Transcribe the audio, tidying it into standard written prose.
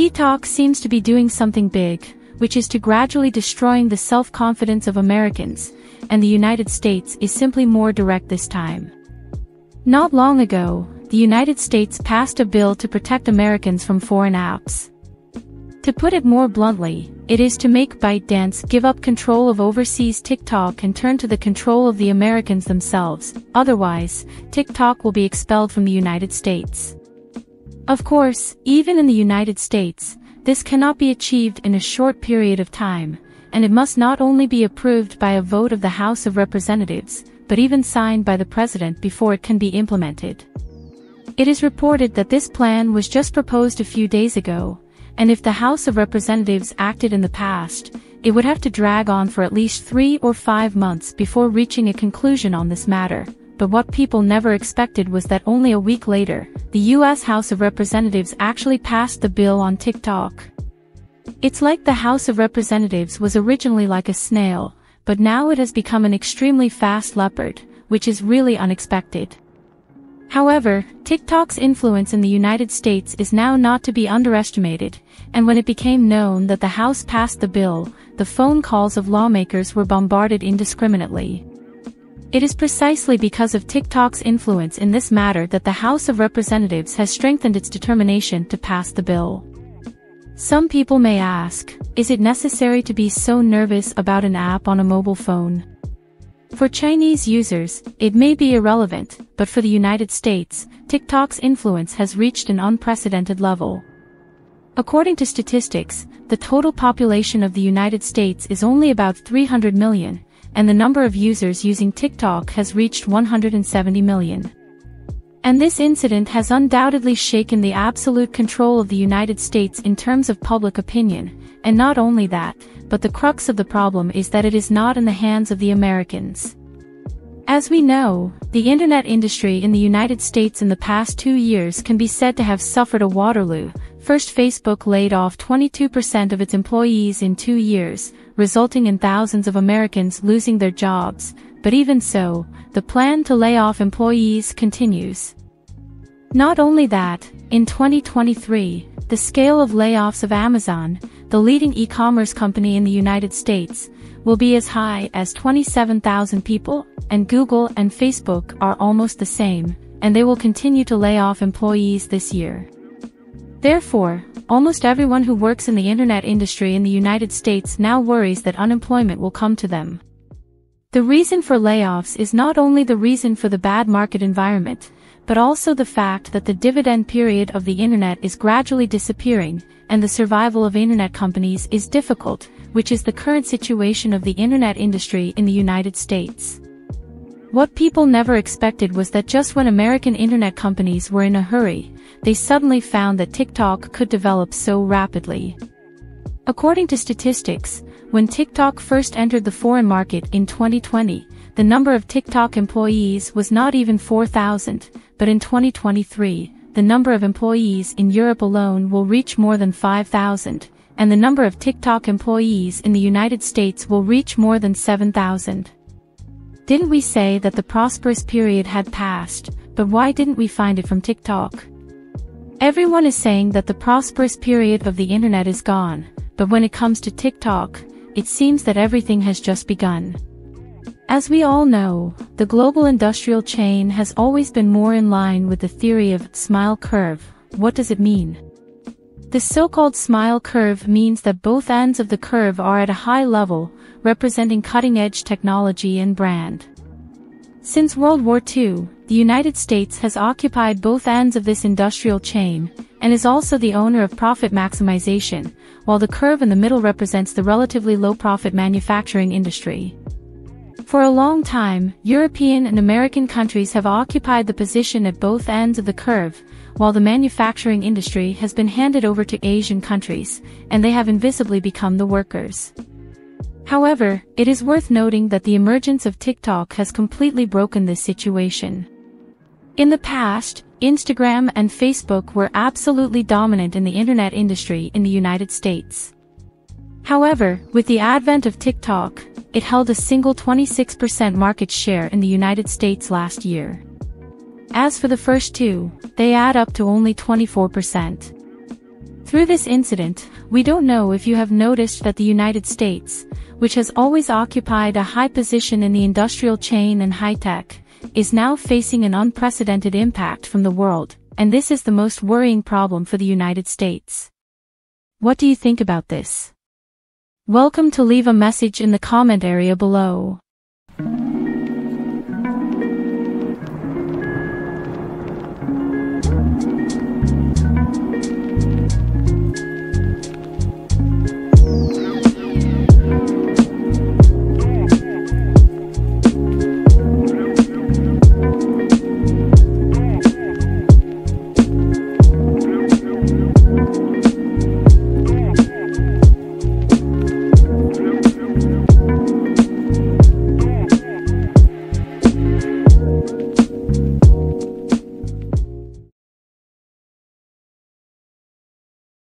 TikTok seems to be doing something big, which is to gradually destroying the self-confidence of Americans, and the United States is simply more direct this time. Not long ago, the United States passed a bill to protect Americans from foreign apps. To put it more bluntly, it is to make ByteDance give up control of overseas TikTok and turn to the control of the Americans themselves, otherwise, TikTok will be expelled from the United States. Of course, even in the United States, this cannot be achieved in a short period of time, and it must not only be approved by a vote of the House of Representatives, but even signed by the President before it can be implemented. It is reported that this plan was just proposed a few days ago, and if the House of Representatives acted in the past, it would have to drag on for at least 3 or 5 months before reaching a conclusion on this matter. But what people never expected was that only a week later, the U.S. House of Representatives actually passed the bill on TikTok. It's like the House of Representatives was originally like a snail, but now it has become an extremely fast leopard, which is really unexpected. However, TikTok's influence in the United States is now not to be underestimated, and when it became known that the House passed the bill, the phone calls of lawmakers were bombarded indiscriminately. It is precisely because of TikTok's influence in this matter that the House of Representatives has strengthened its determination to pass the bill. Some people may ask, is it necessary to be so nervous about an app on a mobile phone? For Chinese users, it may be irrelevant, but for the United States, TikTok's influence has reached an unprecedented level. According to statistics, the total population of the United States is only about 300 million, and the number of users using TikTok has reached 170 million. And this incident has undoubtedly shaken the absolute control of the United States in terms of public opinion, and not only that, but the crux of the problem is that it is not in the hands of the Americans. As we know, the internet industry in the United States in the past 2 years can be said to have suffered a Waterloo. First, Facebook laid off 22% of its employees in 2 years, resulting in thousands of Americans losing their jobs, but even so, the plan to lay off employees continues. Not only that, in 2023, the scale of layoffs of Amazon, the leading e-commerce company in the United States, will be as high as 27,000 people, and Google and Facebook are almost the same, and they will continue to lay off employees this year. Therefore, almost everyone who works in the internet industry in the United States now worries that unemployment will come to them. The reason for layoffs is not only the reason for the bad market environment, but also the fact that the dividend period of the internet is gradually disappearing, and the survival of internet companies is difficult, which is the current situation of the internet industry in the United States. What people never expected was that just when American internet companies were in a hurry, they suddenly found that TikTok could develop so rapidly. According to statistics, when TikTok first entered the foreign market in 2020, the number of TikTok employees was not even 4,000, but in 2023, the number of employees in Europe alone will reach more than 5,000, and the number of TikTok employees in the United States will reach more than 7,000. Didn't we say that the prosperous period had passed, but why didn't we find it from TikTok? Everyone is saying that the prosperous period of the internet is gone, but when it comes to TikTok, it seems that everything has just begun. As we all know, the global industrial chain has always been more in line with the theory of smile curve. What does it mean? The so-called smile curve means that both ends of the curve are at a high level, representing cutting-edge technology and brand. Since World War II, the United States has occupied both ends of this industrial chain, and is also the owner of profit maximization, while the curve in the middle represents the relatively low-profit manufacturing industry. For a long time, European and American countries have occupied the position at both ends of the curve, while the manufacturing industry has been handed over to Asian countries, and they have invisibly become the workers. However, it is worth noting that the emergence of TikTok has completely broken this situation. In the past, Instagram and Facebook were absolutely dominant in the internet industry in the United States. However, with the advent of TikTok, it held a single 26% market share in the United States last year. As for the first two, they add up to only 24%. Through this incident, we don't know if you have noticed that the United States, which has always occupied a high position in the industrial chain and high-tech, is now facing an unprecedented impact from the world, and this is the most worrying problem for the United States. What do you think about this? Welcome to leave a message in the comment area below.